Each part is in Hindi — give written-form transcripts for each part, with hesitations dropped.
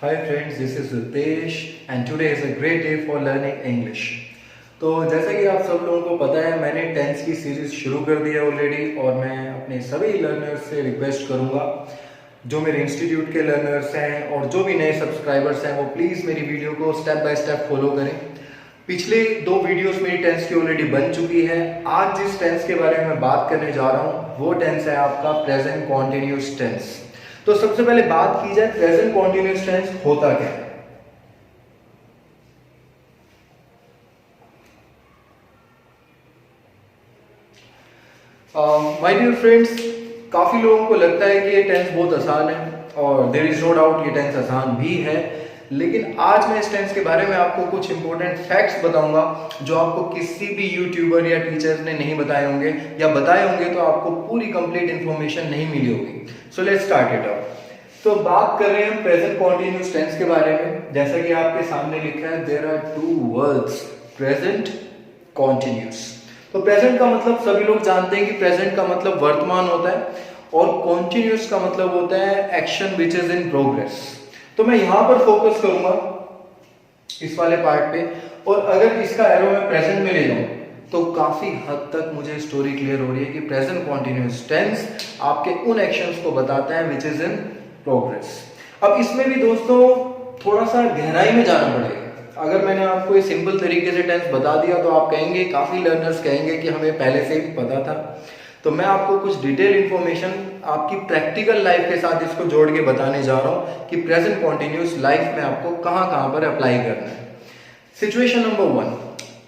Hi friends, this is Ritesh and today is a great day for learning English. तो जैसा कि आप सब लोगों को पता है मैंने टेंस की सीरीज शुरू कर दी है ऑलरेडी और मैं अपने सभी लर्नर्स से रिक्वेस्ट करूंगा जो मेरे इंस्टीट्यूट के लर्नर्स हैं और जो भी नए सब्सक्राइबर्स हैं वो प्लीज़ मेरी वीडियो को स्टेप बाय स्टेप फॉलो करें। पिछले 2 वीडियोस मेरी टेंस की ऑलरेडी बन चुकी है। आज जिस टेंस के बारे में बात करने जा रहा हूँ वो टेंस है आपका प्रेजेंट कॉन्टिन्यूस टेंस। तो सबसे पहले बात की जाए प्रेजेंट कॉन्टिन्यूस टेंस होता क्या है। माय डियर फ्रेंड्स, काफी लोगों को लगता है कि ये टेंस बहुत आसान है और देयर इज नो डाउट ये टेंस आसान भी है, लेकिन आज मैं इस टेंस के बारे में आपको कुछ इंपॉर्टेंट फैक्ट्स बताऊंगा जो आपको किसी भी यूट्यूबर या टीचर्स ने नहीं बताए होंगे, या बताए होंगे तो आपको पूरी कंप्लीट इंफॉर्मेशन नहीं मिली होगी। So let's start it out. तो बात कर रहे हैं प्रेजेंट कॉन्टिन्यूस टेंस के बारे में। जैसा कि आपके सामने लिखा है there are 2 words present continuous. तो प्रेजेंट का मतलब सभी लोग जानते हैं कि प्रेजेंट का मतलब वर्तमान होता है और कॉन्टिन्यूस का मतलब होता है action which is in progress. तो मैं यहां पर फोकस करूंगा इस वाले पार्ट पे, और अगर इसका एरो मैं प्रेजेंट में ले जाऊं तो काफी हद तक मुझे स्टोरी क्लियर हो रही है कि प्रेजेंट कॉन्टिन्यूस टेंस आपके उन एक्शंस को बताता है विच इज इन प्रोग्रेस। अब इसमें भी दोस्तों थोड़ा सा गहराई में जाना पड़ेगा। अगर मैंने आपको ये सिंपल तरीके से टेंस बता दिया तो आप कहेंगे, काफी लर्नर्स कहेंगे कि हमें पहले से ही पता था। तो मैं आपको कुछ डिटेल इंफॉर्मेशन आपकी प्रैक्टिकल लाइफ के साथ इसको जोड़ के बताने जा रहा हूं कि प्रेजेंट कॉन्टिन्यूस लाइफ में आपको कहां कहां पर अप्लाई करना है। सिचुएशन नंबर 1,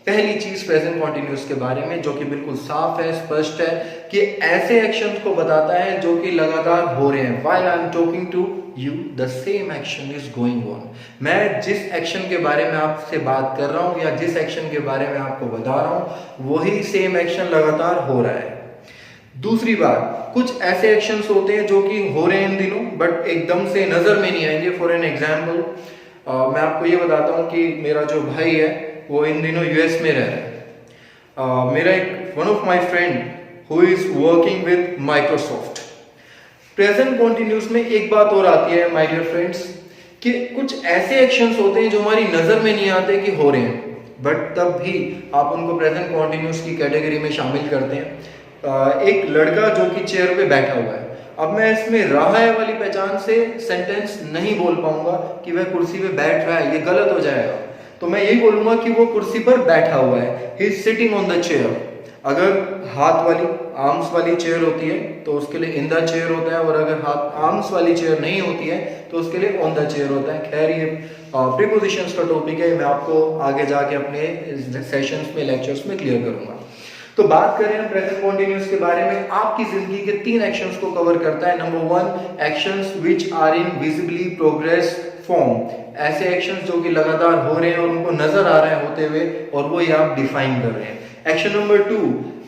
पहली चीज प्रेजेंट कॉन्टिन्यूस के बारे में जो कि बिल्कुल साफ है, स्पष्ट है कि ऐसे एक्शंस को बताता है जो कि लगातार हो रहे हैं। While I am talking to you the same action is going on. मैं जिस एक्शन के बारे में आपसे बात कर रहा हूं या जिस एक्शन के बारे में आपको बता रहा हूं वही सेम एक्शन लगातार हो रहा है। दूसरी बात, कुछ ऐसे एक्शंस होते हैं जो कि हो रहे हैं इन दिनों बट एकदम से नजर में नहीं आएंगे। फॉर एन एग्जाम्पल मैं आपको ये बताता हूं कि मेरा जो भाई है वो इन दिनों यूएस में रह रहा है। मेरा एक one of my friend who is working with Microsoft. Present continuous में एक बात और आती है माय डियर फ्रेंड्स कि कुछ ऐसे एक्शंस होते हैं जो हमारी नजर में नहीं आते कि हो रहे हैं, बट तब भी आप उनको प्रेजेंट कॉन्टिन्यूस की कैटेगरी में शामिल करते हैं। एक लड़का जो कि चेयर पे बैठा हुआ है, अब मैं इसमें रहा है वाली पहचान से सेंटेंस नहीं बोल पाऊंगा कि वह कुर्सी पे बैठ रहा है, ये गलत हो जाएगा। तो मैं यही बोलूंगा कि वो कुर्सी पर बैठा हुआ है, he is sitting on the chair. अगर हाथ वाली आर्म्स वाली चेयर होती है तो उसके लिए इन द चेयर होता है, और अगर हाथ आर्म्स वाली चेयर नहीं होती है तो उसके लिए ऑन द चेयर होता है। खैर ये प्रीपोजिशंस का टॉपिक है, मैं आपको आगे जाके अपने सेशंस में, लेक्चर्स में क्लियर करूंगा। तो बात करें हम प्रेजेंट कॉन्टिन्यूस के बारे में, आपकी जिंदगी के 3 एक्शंस को कवर करता है। Number 1, actions which are in visibly progress form. ऐसे एक्शंस जो कि लगातार हो रहे हैं और उनको नजर आ रहे हैं होते हुए, और वो ये आप डिफाइन कर रहे हैं। एक्शन नंबर 2,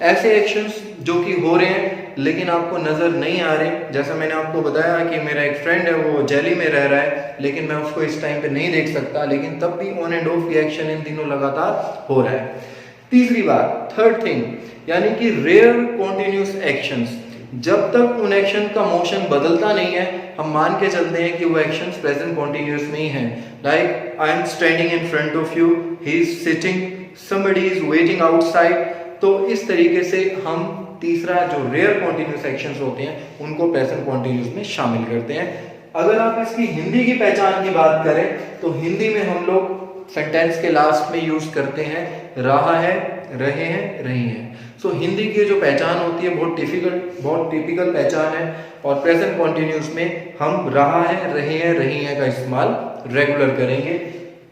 ऐसे एक्शंस जो कि हो रहे हैं लेकिन आपको नजर नहीं आ रहे। जैसा मैंने आपको बताया कि मेरा एक फ्रेंड है वो दिल्ली में रह रहा है लेकिन मैं उसको इस टाइम पे नहीं देख सकता, लेकिन तब भी ऑन एंड ऑफ ये एक्शन इन दिनों लगातार हो रहा है। तीसरी बात, थर्ड थिंग, यानी कि रेयर कॉन्टिन्यूस एक्शंस, जब तक उन एक्शन का मोशन बदलता नहीं है हम मान के चलते हैं कि वो एक्शंस प्रेजेंट कॉन्टिन्यूस में ही हैं। Like I am standing in front of you, he is sitting, somebody is waiting outside. तो इस तरीके से हम तीसरा जो रेयर कॉन्टिन्यूस एक्शंस होते हैं उनको प्रेजेंट कॉन्टिन्यूस में शामिल करते हैं। अगर आप इसकी हिंदी की पहचान की बात करें तो हिंदी में हम लोग सेंटेंस के लास्ट में यूज करते हैं रहा है, रहे हैं, रही हैं। सो हिंदी की जो पहचान होती है बहुत टिपिकल पहचान है, और प्रेजेंट कॉन्टिन्यूस में हम रहा है, रहे हैं, रही हैं का इस्तेमाल रेगुलर करेंगे।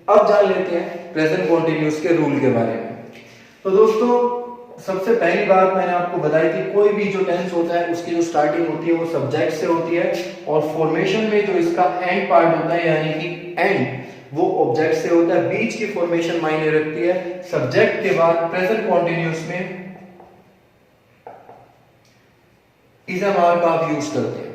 अब जान लेते हैं प्रेजेंट कॉन्टिन्यूस के रूल के बारे में। तो दोस्तों सबसे पहली बात मैंने आपको बताई थी, कोई भी जो टेंस होता है उसकी जो स्टार्टिंग होती है वो सब्जेक्ट से होती है, और फॉर्मेशन में जो इसका एंड पार्ट होता है यानी कि एंड वो ऑब्जेक्ट से होता है। बीच की फॉर्मेशन मायने रखती है। सब्जेक्ट के बाद प्रेजेंट कॉन्टिन्यूस में इज एम आर का आप यूज करते हैं।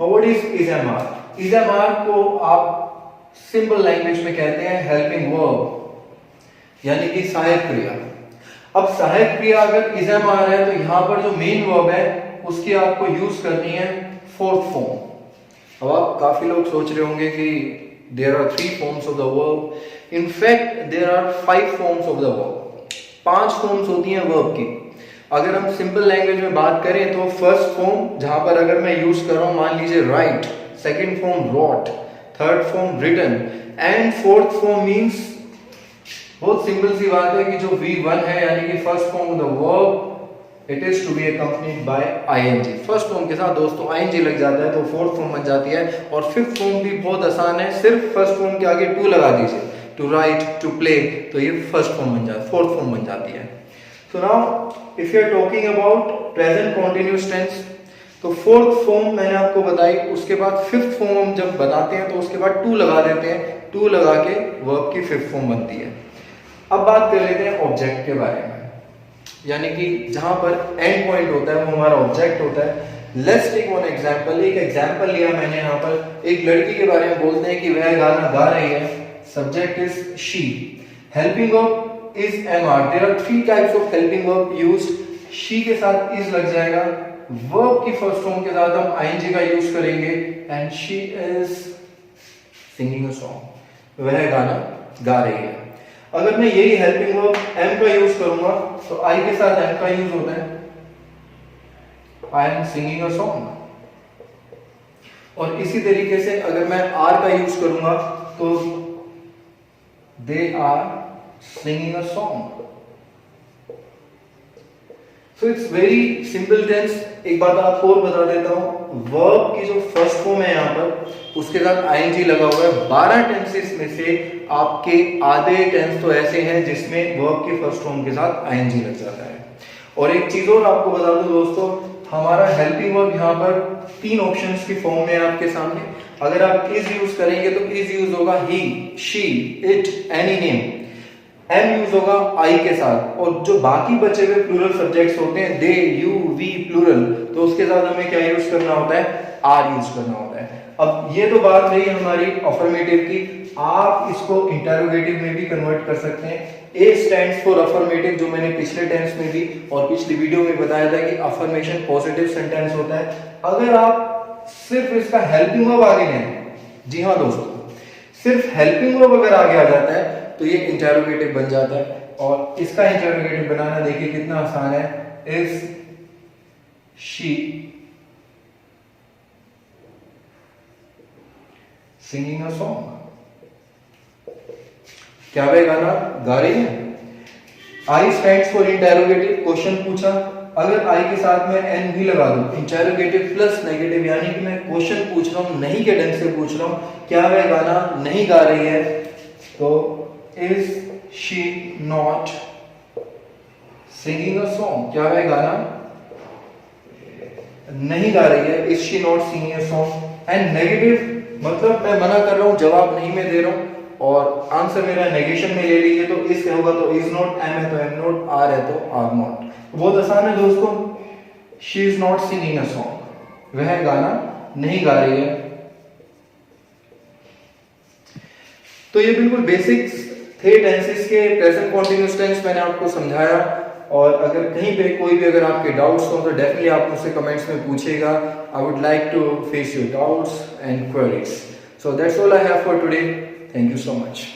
What is is am are? Is am are को आप सिंपल लैंग्वेज में कहते हैं हेल्पिंग वर्ब, यानी कि सहायक क्रिया। अब सहायक क्रिया अगर इज एम आर है तो यहां पर जो मेन वर्ब है उसकी आपको यूज करनी है फोर्थ फॉर्म। अब आप काफी लोग सोच रहे होंगे कि there are 3 forms of the verb. In fact, there are 5 forms of the verb. 5 forms होती हैं verb की. अगर हम सिंपल लैंग्वेज में बात करें तो फर्स्ट फॉर्म जहां पर अगर मैं यूज कर रहा हूं, मान लीजिए write, second form wrote, third form written and fourth form means, बहुत सिंपल सी बात है कि जो V1 है यानी कि first form of the verb, it is to be accompanied by I N G. First form के साथ दोस्तों आईएनजी लग जाता है तो फोर्थ फॉर्म बन जाती है. और फिफ्थ फॉर्म भी बहुत आसान है, सिर्फ फर्स्ट फॉर्म के आगे टू लगा दीजिए, टू राइट, टू प्ले, तो ये फर्स्ट फॉर्म बन जाती है, फोर्थ फॉर्म बन जाती है. So now if you are talking about present continuous tense, तो फोर्थ फॉर्म मैंने आपको बताई, उसके बाद फिफ्थ फॉर्म हम जब बताते हैं तो उसके बाद टू लगा देते हैं, टू लगा के वर्ब की फिफ्थ फॉर्म बनती है. अब बात कर लेते हैं ऑब्जेक्ट के बारे में, यानी कि जहां पर एंड पॉइंट होता है वो हमारा ऑब्जेक्ट होता है. Let's take one example. एक एग्जांपल लिया मैंने यहाँ पर, एक लड़की के बारे में बोलते हैं कि वह गाना गा रही है. Subject is she, helping verb is am are. There are 3 types of helping verb used. She के साथ इज लग जाएगा, वर्ब की फर्स्ट फॉर्म के साथ हम आईएनजी का यूज करेंगे and she is singing a song, वह गाना गा रही है. अगर मैं यही हेल्पिंग वर्ब एम का यूज करूंगा तो आई के साथ एम का यूज होता है, I am singing a song. और इसी तरीके से अगर मैं आर का यूज करूंगा तो they are singing a song. So it's very simple tense. एक बात आपको और बता देता हूं, वर्ब की जो फर्स्ट फॉर्म है यहाँ पर उसके साथ आईएनजी लगा हुआ है. 12 टेंसेस में से आपके आधे टेंस तो ऐसे हैं जिसमें वर्ब की फर्स्ट फॉर्म के साथ आईएनजी लग जाता है. और एक चीज और आपको बता दूं दोस्तों, हमारा हेल्पिंग वर्ब यहाँ पर 3 ऑप्शंस की फॉर्म में है आपके सामने. अगर आप इज यूज करेंगे तो इज यूज होगा he, she, it, any name. Am use होगा आई के साथ. और जो बाकी बचे हुए प्लूरल सब्जेक्ट्स होते हैं, दे, यू, वी, प्लूरल, तो उसके साथ हमें क्या यूज करना होता है, आर यूज करना होता है. अब ये तो बात रही हमारी अफर्मेटिव की. आप इसको इंटरोगेटिव में भी कन्वर्ट कर सकते हैं. ए स्टैंड्स फॉर अफर्मेटिव, जो मैंने पिछले टेंस में भी और पिछली वीडियो में बताया था कि अफर्मेशन पॉजिटिव सेंटेंस होता है. अगर आप सिर्फ इसका हेल्पिंग वर्ब आगे लें, जी हाँ दोस्तों, सिर्फ हेल्पिंग वर्ब अगर आगे आ जाता है तो ये इंटरोगेटिव बन जाता है. और इसका इंटरोगेटिव बनाना देखिए कितना आसान है. Is she singing a song, क्या वह गाना गा रही है. आई स्टैंड्स फॉर इंटरोगेटिव, क्वेश्चन पूछा, अगर आई के साथ में एन भी लगा दूं, इंटरोगेटिव प्लस नेगेटिव, यानी कि मैं क्वेश्चन पूछ रहा हूं, नहीं के ढंग से पूछ रहा हूं, क्या वह गाना नहीं गा रही है, तो is she not singing a song, क्या वह गाना नहीं गा रही है, is she not singing a song. And negative मतलब मैं मना कर रहा हूं, जवाब नहीं मैं दे रहा हूं और आंसर मेरा नेगेशन में ले लीजिए. तो इस होगा तो इज नॉट, एम है तो एम नॉट, आर है तो आर नॉट. बहुत आसान है दोस्तों. She is not singing a song, वह गाना नहीं गा रही है. तो ये बिल्कुल बेसिक्स थे टेंसेस के. प्रेजेंट कंटीन्यूअस टेंस मैंने आपको समझाया. और अगर कहीं पे कोई भी अगर आपके डाउट्स हो तो डेफिनेटली आप मुझसे कमेंट्स में पूछिएगा. I would like to face your doubts and queries. So that's all I have for today. Thank you so much.